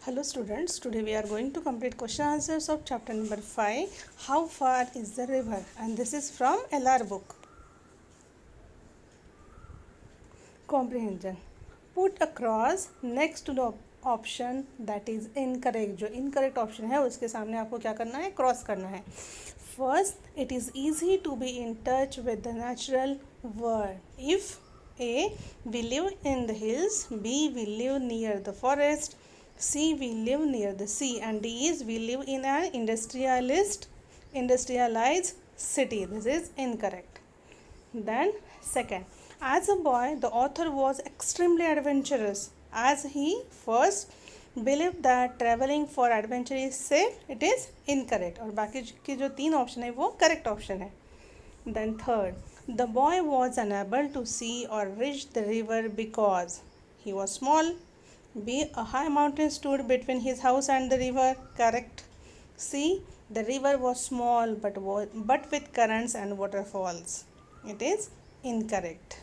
Hello students, today we are going to complete question answers of chapter number 5, How Far is the River? And this is from LR book. Comprehension. Put a cross next to the option that is incorrect. जो incorrect option है उसके सामने आपको क्या करना है, cross करना है. First, it is easy to be in touch with the natural world if A. We live in the hills, B. We live near the forest, C. We live near the sea, and D is we live in an industrialized city. This is incorrect. Then second, as a boy, the author was extremely adventurous as he first believed that traveling for adventure is safe. It is incorrect. और बाकी की जो तीन option है वो correct option है. Then third, the boy was unable to see or reach the river because he was small. B. A high mountain stood between his house and the river. Correct. C. The river was small but with currents and waterfalls. It is incorrect.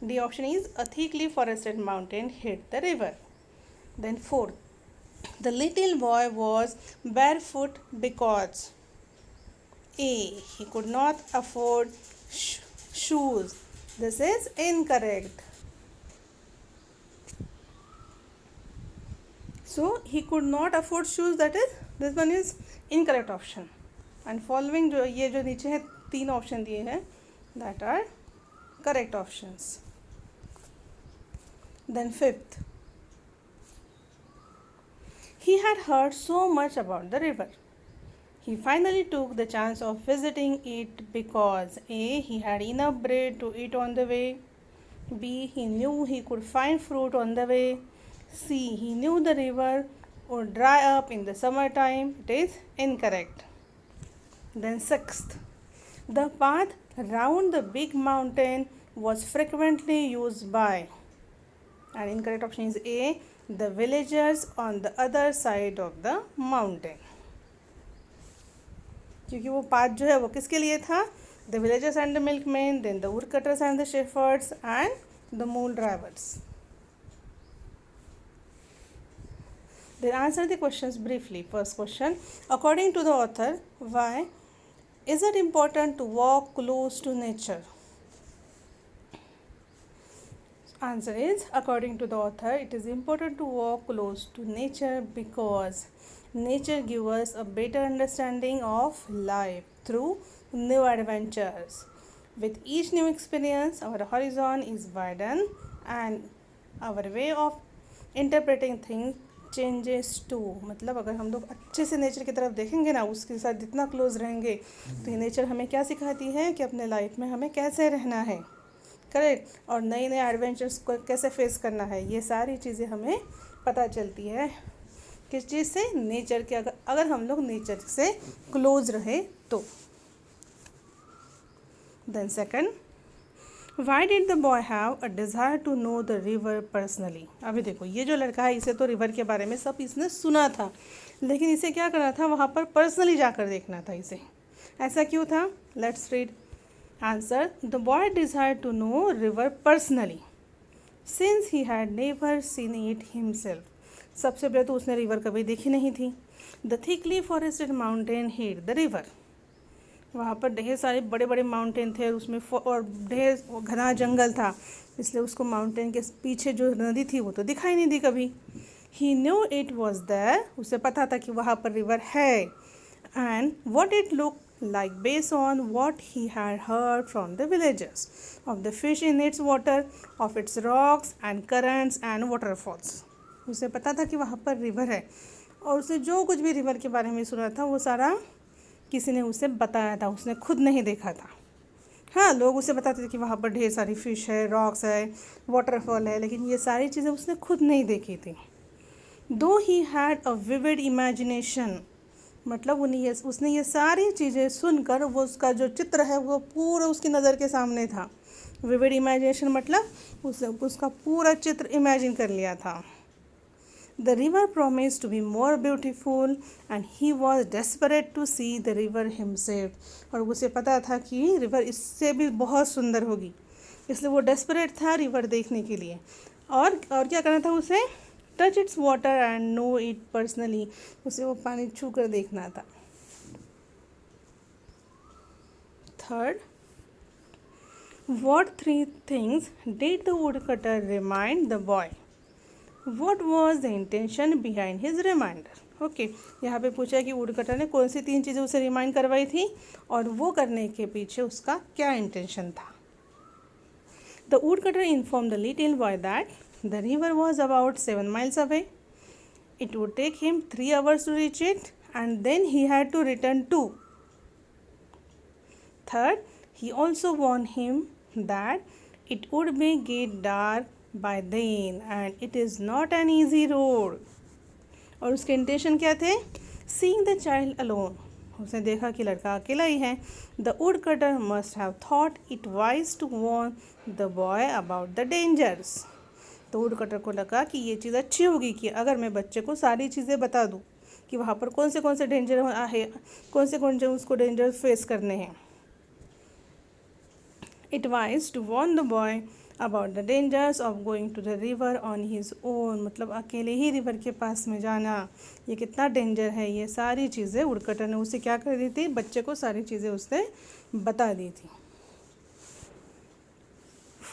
D option is a thickly forested mountain hid the river. Then fourth, the little boy was barefoot because A. He could not afford shoes. This is incorrect. So he could not afford shoes, that is this one is incorrect option. And following जो ये जो नीचे है तीन option दिए हैं that are correct options. Then fifth, he had heard so much about the river. He finally took the chance of visiting it because A. He had enough bread to eat on the way. B. He knew he could find fruit on the way. C. He knew the river would dry up in the summertime. It is incorrect. Then sixth, the path round the big mountain was frequently used by, and incorrect option is A. The villagers on the other side of the mountain. क्योंकि वो path जो है वो किसके लिए था, the villagers and the milkman, then the wood cutters and the shepherds and the mule drivers. Then answer the questions briefly. First question, according to the author, why is it important to walk close to nature? Answer is, according to the author, it is important to walk close to nature because nature gives us a better understanding of life through new adventures. With each new experience, our horizon is widened and our way of interpreting things changes to. मतलब अगर हम लोग अच्छे से nature की तरफ देखेंगे ना, उसके साथ जितना क्लोज रहेंगे, तो ये नेचर हमें क्या सिखाती है कि अपने लाइफ में हमें कैसे रहना है, करेक्ट, और नए नए एडवेंचर्स को कैसे फेस करना है. ये सारी चीज़ें हमें पता चलती है किस चीज़ से, नेचर के, अगर हम लोग नेचर से क्लोज रहे तो. Then second, Why did the boy have a desire to know the river personally? अभी देखो ये जो लड़का है इसे तो रिवर के बारे में सब इसने सुना था, लेकिन इसे क्या करना था, वहाँ पर पर्सनली जाकर देखना था इसे. ऐसा क्यों था? Let's read answer. The boy desire to know river personally since he had never seen it himself. सबसे पहले तो उसने रिवर कभी देखी नहीं थी. The thickly forested mountain hid the river. वहाँ पर ढेर सारे बड़े बड़े माउंटेन थे उसमें, और ढेर घना जंगल था, इसलिए उसको माउंटेन के पीछे जो नदी थी वो तो दिखाई नहीं दी कभी. ही न्यू इट वॉज देयर. उसे पता था कि वहाँ पर रिवर है. And what it look like based on what he had heard from the villagers of the fish in its water, of its rocks and currents and waterfalls. उसे पता था कि वहाँ पर रिवर है, और उसे जो कुछ भी रिवर के बारे में सुना था वो सारा किसी ने उसे बताया था, उसने खुद नहीं देखा था. हाँ, लोग उसे बताते थे कि वहाँ पर ढेर सारी फ़िश है, रॉक्स है, वाटरफॉल है, लेकिन ये सारी चीज़ें उसने खुद नहीं देखी थी. दो he had a vivid imagination, मतलब उसने ये सारी चीज़ें सुनकर वो उसका जो चित्र है वो पूरा उसकी नज़र के सामने था. विविड इमेजिनेशन मतलब उसका पूरा चित्र इमेजिन कर लिया था. The river promised to be more beautiful and he was desperate to see the river himself. और उसे पता था कि रिवर इससे भी बहुत सुंदर होगी, इसलिए वो डेस्परेट था रिवर देखने के लिए. और क्या करना था उसे, touch its water and know it personally, उसे वो पानी छू कर देखना था। Third, what three things did the woodcutter remind the boy? What was the intention behind his reminder? Okay, यहाँ पे पूछा कि वुडकटर ने कौन सी 3 चीज़ें उसे रिमाइंड करवाई थी और वो करने के पीछे उसका क्या इंटेंशन था। The woodcutter informed the little boy that the river was about 7 miles away. It would take him 3 hours to reach it and then he had to return too. Third, he also warned him that it would be get dark by then and it is not an easy road. और उसके intention क्या थे? Seeing the child alone, उसने देखा कि लड़का अकेला ही है। The woodcutter must have thought it wise to warn the boy about the dangers. तो वुडकटर को लगा कि ये चीज़ अच्छी होगी कि अगर मैं बच्चे को सारी चीज़ें बता दूँ कि वहाँ पर कौन से डेंजर है, कौन से उसको डेंजर फेस करने हैं। It wise to warn the boy about the dangers of going to the river on his own, मतलब अकेले ही रिवर के पास में जाना ये कितना डेंजर है। ये सारी चीज़ें वुडकटर ने उसे क्या कर दी थी? बच्चे को सारी चीज़ें उसने बता दी थी।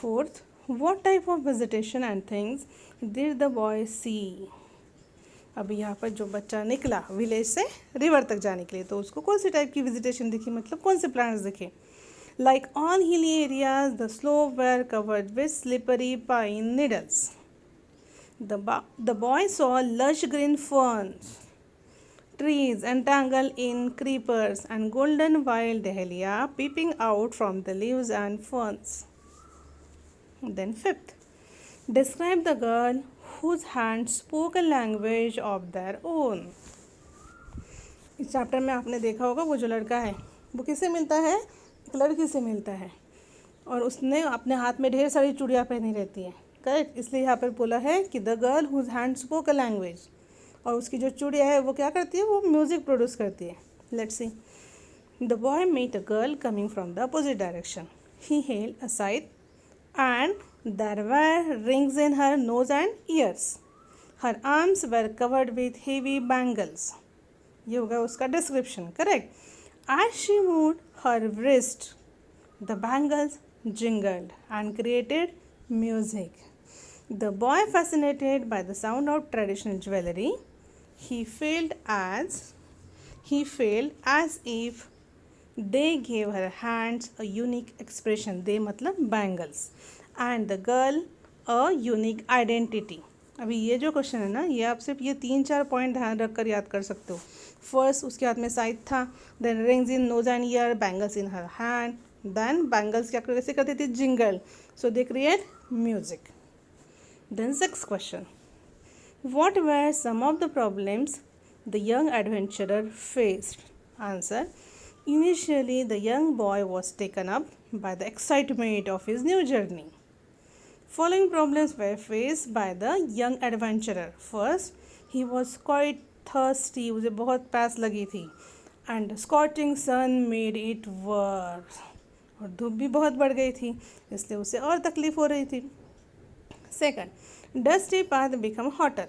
Fourth, what type of vegetation and things did the boy see? अभी यहाँ पर जो बच्चा निकला विलेज से रिवर तक जाने के लिए, तो उसको कौन सी टाइप की वेजिटेशन दिखी, मतलब कौन से प्लांट्स दिखे? Like all hilly areas, the slopes were covered with slippery pine needles. The boy saw lush green ferns, trees entangled in creepers, and golden wild dahlia peeping out from the leaves and ferns. Then fifth, describe the girl whose hands spoke a language of their own. इस chapter में आपने देखा होगा वो जो लड़का है वो किससे मिलता है? एक लड़की से मिलता है और उसने अपने हाथ में ढेर सारी चूड़ियाँ पहनी रहती हैं, करेक्ट। इसलिए यहाँ पर बोला है कि the girl whose hand spoke a language, और उसकी जो चूड़ियाँ है वो क्या करती है? वो म्यूज़िक प्रोड्यूस करती है। Let's see. The boy met a girl coming from the opposite direction. He held aside and there were rings in her nose and ears. Her arms were covered with heavy bangles. ये होगा उसका description, correct. As she moved her wrist, the bangles jingled and created music. The boy, fascinated by the sound of traditional jewelry, he felt as if they gave her hands a unique expression. They मतलब bangles, and the girl a unique identity. अभी ये जो question है ना, ये आप सिर्फ ये 3-4 पॉइंट ध्यान रख कर याद कर सकते हो। फर्स्ट, उसके हाथ में साइड था, then rings in nose and ear, bangles in her hand, then bangles क्या कैसे करती थी? Jingle, so they create music. Then sixth question, what were some of the problems the young adventurer faced? Answer, initially the young boy was taken up by the excitement of his new journey. Following problems were faced by the young adventurer. First, he was quite thirsty, उसे बहुत प्यास लगी थी, and the scorching sun made it worse. और धूप भी बहुत बढ़ गई थी, इसलिए उसे और तकलीफ हो रही थी. Second, dusty path became hotter.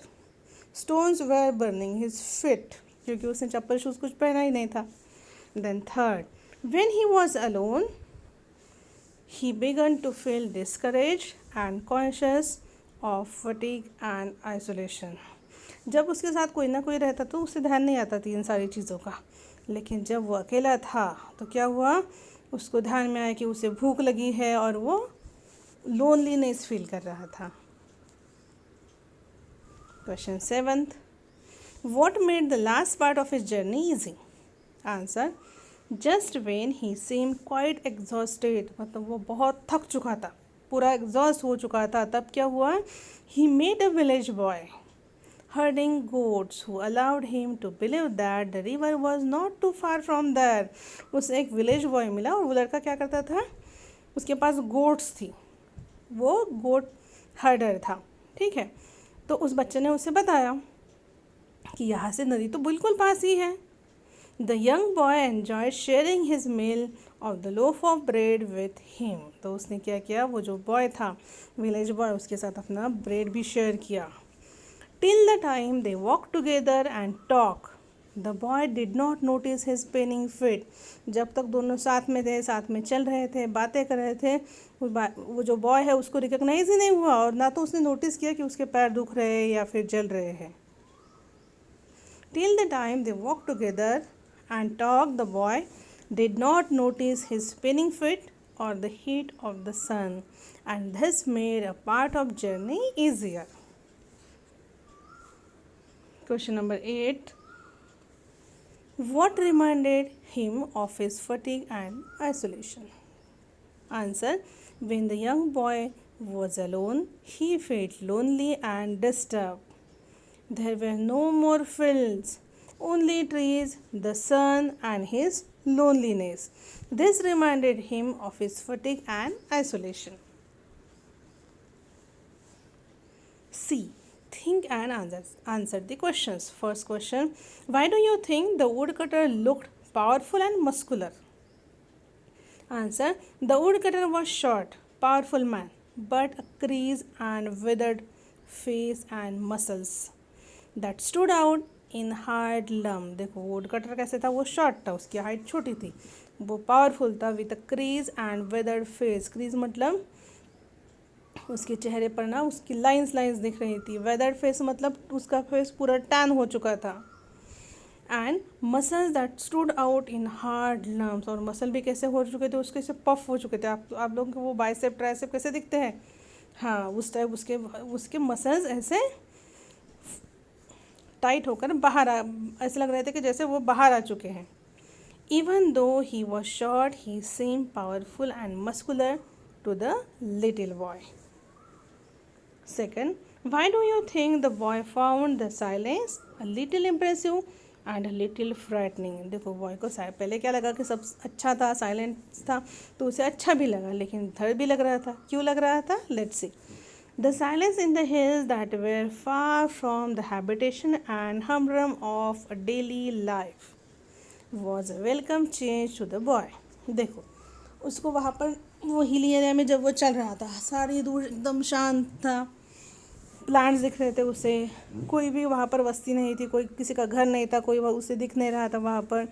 Stones were burning his feet, क्योंकि उसने चप्पल शूज़ कुछ पहना ही नहीं था. Then third, when he was alone, he began to feel discouraged and conscious of fatigue and isolation. जब उसके साथ कोई ना कोई रहता तो उसे ध्यान नहीं आता थी इन सारी चीज़ों का, लेकिन जब वो अकेला था तो क्या हुआ? उसको ध्यान में आया कि उसे भूख लगी है और वो लोनलीनेस फील कर रहा था. Question 7th, what made the last part of his journey easy? Answer, just when he seem quite exhausted, मतलब वो बहुत थक चुका था, पूरा एग्जॉस्ट हो चुका था, तब क्या हुआ? He met a village boy herding goats who allowed him to believe that the river was not too far from there. उसे एक विलेज बॉय मिला और वो लड़का क्या करता था? उसके पास गोट्स थी, वो गोट हर्डर था, ठीक है। तो उस बच्चे ने उसे बताया कि यहाँ से नदी तो बिल्कुल पास ही है. The young boy enjoyed sharing his meal of the loaf of bread with him. तो उसने क्या किया? वो जो बॉय था विलेज बॉय, उसके साथ अपना ब्रेड भी शेयर किया. Till the time they walked together and talked, the boy did not notice his spinning feet. जब तक दोनों साथ में थे, साथ में चल रहे थे, बातें कर रहे थे, वो जो बॉय है उसको रिकग्नाइज ही नहीं हुआ और ना तो उसने नोटिस किया कि उसके पैर दुख रहे हैं या फिर जल रहे हैं. Till the time they walked together and talked, the boy did not notice his spinning feet or the heat of the sun, and this made a part of journey easier. Question number 8. What reminded him of his fatigue and isolation? Answer. When the young boy was alone, he felt lonely and disturbed. There were no more fields, only trees, the sun, and his loneliness. This reminded him of his fatigue and isolation. C. Think and answer the questions. First question. Why do you think the woodcutter looked powerful and muscular? Answer. The woodcutter was short, powerful man, but a creased and withered face and muscles that stood out in hard lump. देखो woodcutter कैसे था, वो short था, उसकी height छोटी थी, वो powerful था, with a crease and withered face. crease मतलब उसके चेहरे पर ना उसकी लाइंस दिख रही थी. वेदर्ड फेस मतलब उसका फेस पूरा टैन हो चुका था. And muscles that stood out in hard lumps, और मसल भी कैसे हो चुके थे, उसके से पफ हो चुके थे. आप लोगों के वो बाइसेप ट्राइसेप कैसे दिखते हैं, हाँ उस टाइप उसके मसल्स ऐसे टाइट होकर बाहर ऐसे लग रहे थे कि जैसे वो बाहर आ चुके हैं. Even though he was short he seem powerful and muscular to the little boy. Second, why do you think the boy found the silence a little impressive and a little frightening? देखो boy को पहले क्या लगा कि सब अच्छा था, silent था, तो उसे अच्छा भी लगा, लेकिन डर भी लग रहा था. क्यों लग रहा था? Let's see. The silence in the hills that were far from the habitation and humdrum of a daily life was a welcome change to the boy. देखो उसको वहाँ पर वो हिली एरिया में जब वो चल रहा था, सारी दूर एकदम शांत था, प्लांट्स दिख रहे थे उसे, कोई भी वहाँ पर बस्ती नहीं थी, कोई किसी का घर नहीं था, कोई उसे दिख नहीं रहा था वहाँ पर.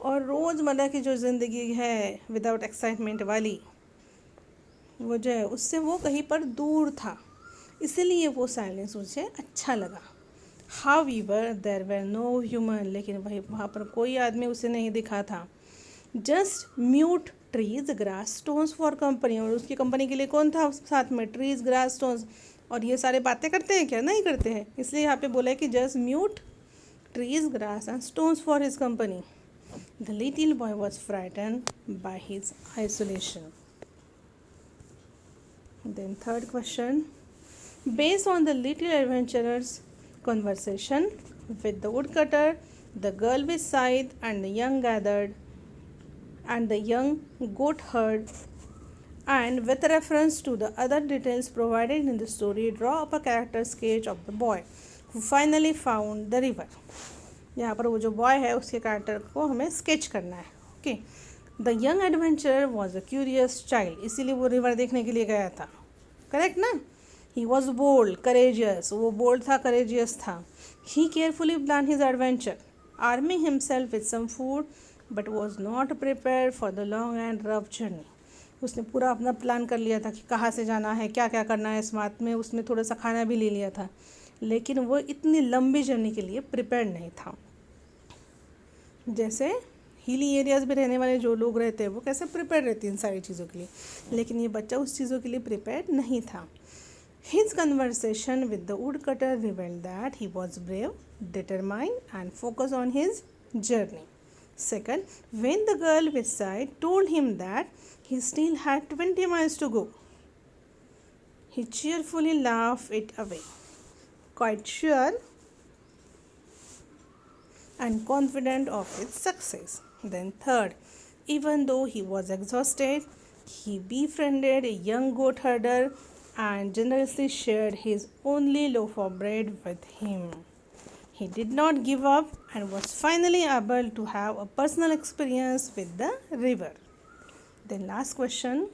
और रोज़मर्रा की जो ज़िंदगी है विदाउट एक्साइटमेंट वाली, वो जो है उससे वो कहीं पर दूर था, इसीलिए वो साइलेंस उसे अच्छा लगा. However there were no human, लेकिन वहाँ पर कोई आदमी उसे नहीं दिखा था. Just mute trees grass stones for company, और उसकी कंपनी के लिए कौन था साथ में? Trees grass stones. और ये सारे बातें करते हैं क्या? नहीं करते हैं. इसलिए यहाँ पे बोला है कि just mute trees grass and stones for his company. The little boy was frighten by his isolation. Then third question. Based on the little adventurers conversation with the woodcutter, the girl with scythe, and the young goat herd, and with reference to the other details provided in the story, draw up a character sketch of the boy who finally found the river. यहाँ पर वो जो boy है उसके character को हमें sketch करना है. Okay. The young adventurer was a curious child, इसीलिए वो रिवर देखने के लिए गया था. करेक्ट ना? He was bold, courageous. वो bold था, courageous था. He carefully planned his adventure, arming himself with some food, but was not prepared for the long and rough journey. उसने पूरा अपना प्लान कर लिया था कि कहाँ से जाना है, क्या क्या करना है. साथ में उसने थोड़ा सा खाना भी ले लिया था, लेकिन वो इतनी लंबी जर्नी के लिए प्रिपेयर नहीं था. जैसे हिली एरियाज़ में रहने वाले जो लोग रहते हैं वो कैसे प्रिपेयर रहते हैं इन सारी चीज़ों के लिए, लेकिन ये बच्चा उस चीज़ों के लिए प्रिपेयर नहीं था. His conversation with the woodcutter revealed that he was brave, determined, and focused on his journey. Second, when the girl with scythe told him that he still had 20 miles to go, he cheerfully laughed it away, quite sure and confident of his success. Then third, even though he was exhausted, he befriended a young goat herder and generously shared his only loaf of bread with him. He did not give up and was finally able to have a personal experience with the river. Then last question.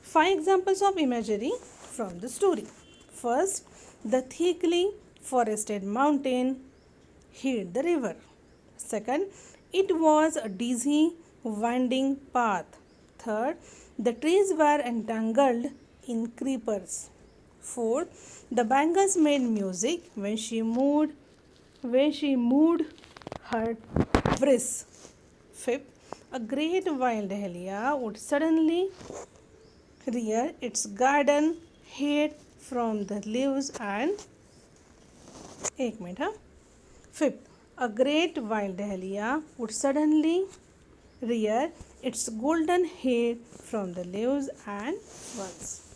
5 examples of imagery from the story. First, The thickly forested mountain hid the river. Second, it was a dizzy, winding path. Third, the trees were entangled in creepers. Fourth, the bangles made music when she moved her wrists. Fifth, a great wild dahlia would suddenly rear its garden head from the leaves and एक minute हाँ fifth a great wild dahlia would suddenly rear its golden head from the leaves and buds.